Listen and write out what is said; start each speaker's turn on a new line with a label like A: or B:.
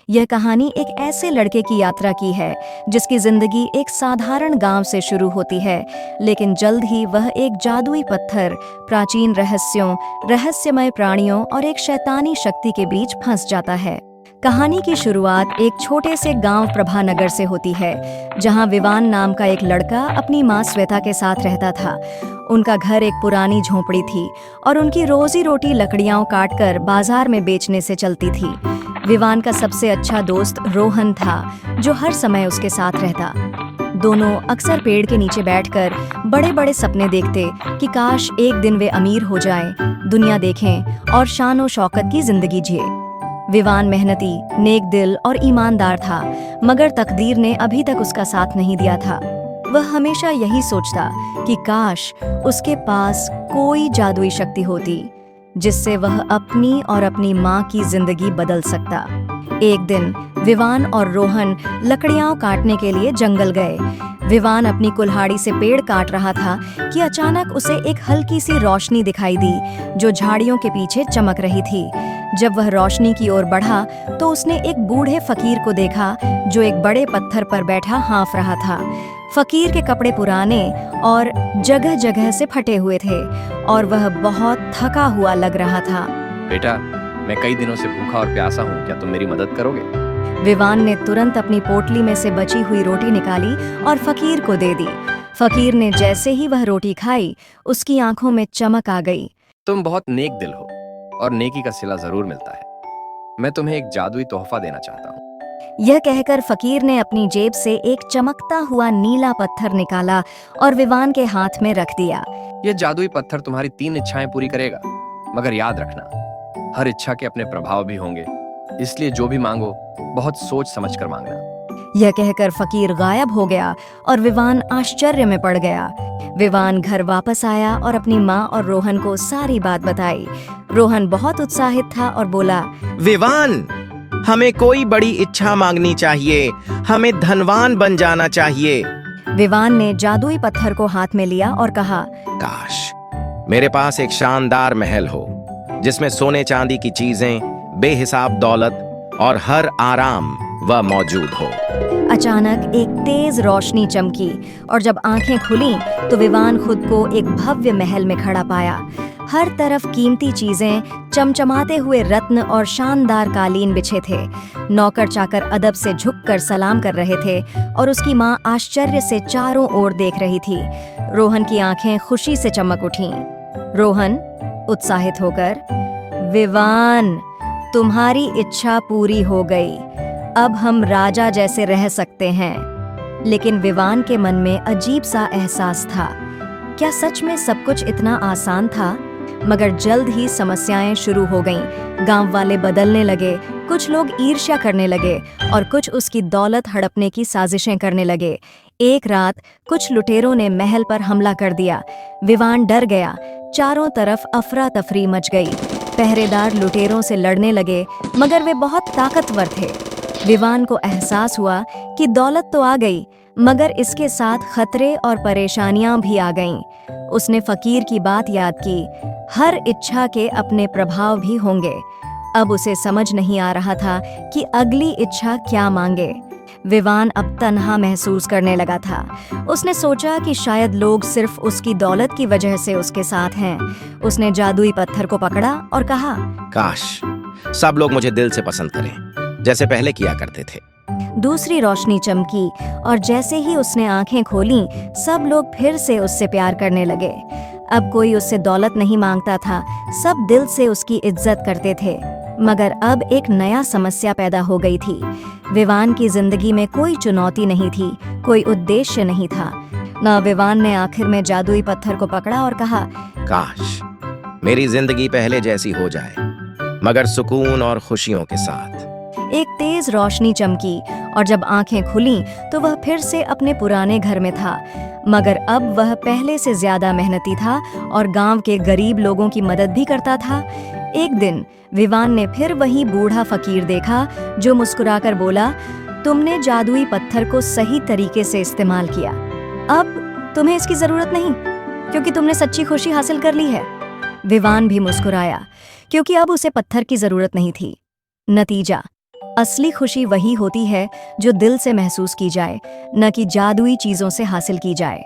A: यह कहानी एक ऐसे लड़के की यात्रा की है जिसकी जिंदगी एक साधारण गांव से शुरू होती है, लेकिन जल्द ही वह एक जादुई पत्थर, प्राचीन रहस्यों, रहस्यमय प्राणियों और एक शैतानी शक्ति के बीच फंस जाता है। कहानी की शुरुआत एक छोटे से गांव प्रभानगर से होती है, जहां विवान नाम का एक लड़का अपनी माँ श्वेता के साथ रहता था। उनका घर एक पुरानी झोंपड़ी थी और उनकी रोजी रोटी लकड़ियां काटकर बाजार में बेचने से चलती थी। विवान का सबसे अच्छा दोस्त रोहन था, जो हर समय उसके साथ रहता। दोनों अक्सर पेड़ के नीचे बैठकर बड़े बड़े सपने देखते कि काश एक दिन वे अमीर हो जाएं, दुनिया देखें और शान और शौकत की जिंदगी जिए। विवान मेहनती, नेक दिल और ईमानदार था, मगर तकदीर ने अभी तक उसका साथ नहीं दिया था। वह हमेशा यही सोचता कि काश उसके पास कोई जादुई शक्ति होती जिससे वह अपनी और अपनी माँ की जिंदगी बदल सकता। एक दिन विवान और रोहन लकड़ियां काटने के लिए जंगल गए। विवान अपनी कुल्हाड़ी से पेड़ काट रहा था कि अचानक उसे एक हल्की सी रोशनी दिखाई दी, जो झाड़ियों के पीछे चमक रही थी। जब वह रोशनी की ओर बढ़ा तो उसने एक बूढ़े फकीर को देखा, जो एक बड़े पत्थर पर बैठा हाँफ रहा था। फकीर के कपड़े पुराने और जगह जगह से फटे हुए थे और वह बहुत थका हुआ लग रहा था।
B: बेटा, मैं कई दिनों से भूखा और प्यासा हूँ, क्या तुम मेरी मदद करोगे?
A: विवान ने तुरंत अपनी पोटली में से बची हुई रोटी निकाली और फकीर को दे दी। फकीर ने जैसे ही वह रोटी खाई, उसकी आंखों में चमक आ गई।
B: तुम बहुत नेक दिल हो और नेकी का सिला जरूर मिलता है। मैं तुम्हें एक जादुई तोहफा देना चाहता हूँ।
A: यह कहकर फकीर ने अपनी जेब से एक चमकता हुआ नीला पत्थर निकाला और विवान के हाथ में रख दिया।
B: यह जादुई पत्थर तुम्हारी 3 इच्छाएं पूरी करेगा, मगर याद रखना, हर इच्छा के अपने प्रभाव भी होंगे, इसलिए जो भी मांगो बहुत सोच समझ कर मांगना।
A: यह कहकर फकीर गायब हो गया और विवान आश्चर्य में पड़ गया। विवान घर वापस आया और अपनी माँ और रोहन को सारी बात बताई। रोहन बहुत उत्साहित था और बोला,
C: विवान, हमें कोई बड़ी इच्छा मांगनी चाहिए, हमें धनवान बन जाना चाहिए।
A: विवान ने जादुई पत्थर को हाथ में लिया और कहा,
C: काश मेरे पास एक शानदार महल हो, जिसमें सोने चांदी की चीजें, बेहिसाब दौलत और हर आराम वह मौजूद हो।
A: अचानक एक तेज रोशनी चमकी और जब आंखें खुलीं तो विवान खुद को एक भव्य महल में खड़ा पाया। हर तरफ कीमती चीजें, चमचमाते हुए रत्न और शानदार कालीन बिछे थे। नौकर चाकर अदब से झुककर सलाम कर रहे थे और उसकी माँ आश्चर्य से चारों ओर देख रही थी। रोहन की आंखें खुशी से चमक उठीं। रोहन उत्साहित होकर, विवान, तुम्हारी इच्छा पूरी हो गई, अब हम राजा जैसे रह सकते हैं। लेकिन विवान के मन में अजीब सा एहसास था। क्या सच में सब कुछ इतना आसान था? मगर जल्द ही समस्याएं शुरू हो गईं। गांव वाले बदलने लगे, कुछ लोग ईर्ष्या करने लगे और कुछ उसकी दौलत हड़पने की साजिशें करने लगे। एक रात कुछ लुटेरों ने महल पर हमला कर दिया। विवान डर गया। चारों तरफ अफरा तफरी मच गई। पहरेदार लुटेरों से लड़ने लगे, मगर वे बहुत ताकतवर थे। विवान को एहसास हुआ कि दौलत तो आ गई, मगर इसके साथ खतरे और परेशानियां भी आ गईं। उसने फकीर की बात याद की, हर इच्छा के अपने प्रभाव भी होंगे। अब उसे समझ नहीं आ रहा था कि अगली इच्छा क्या मांगे। विवान अब तन्हा महसूस करने लगा था। उसने सोचा कि शायद लोग सिर्फ उसकी दौलत की वजह से उसके साथ हैं। उसने जादुई पत्थर को पकड़ा और कहा,
C: काश सब लोग मुझे दिल से पसंद करें, जैसे पहले किया करते थे।
A: दूसरी रोशनी चमकी और जैसे ही उसने आंखें खोलीं, सब लोग फिर से उससे प्यार करने लगे। अब कोई उससे दौलत नहीं मांगता था, सब दिल से उसकी इज्जत करते थे। मगर अब एक नया समस्या पैदा हो गई थी। विवान की जिंदगी में कोई चुनौती नहीं थी, कोई उद्देश्य नहीं था। न विवान ने आखिर में जादुई पत्थर को पकड़ा और कहा,
C: काश मेरी जिंदगी पहले जैसी हो जाए, मगर सुकून और खुशियों के साथ।
A: एक तेज रोशनी चमकी और जब आंखें खुलीं तो वह फिर से अपने पुराने घर में था, मगर अब वह पहले से ज्यादा मेहनती था और गांव के गरीब लोगों की मदद भी करता था। एक दिन विवान ने फिर वही बूढ़ा फकीर देखा, जो मुस्कुराकर बोला, तुमने जादुई पत्थर को सही तरीके से इस्तेमाल किया। अब तुम्हें इसकी जरूरत नहीं, क्योंकि तुमने सच्ची खुशी हासिल कर ली है। विवान भी मुस्कुराया, क्योंकि अब उसे पत्थर की जरूरत नहीं थी। नतीजा, असली खुशी वही होती है जो दिल से महसूस की जाए, न कि जादुई चीजों से हासिल की जाए।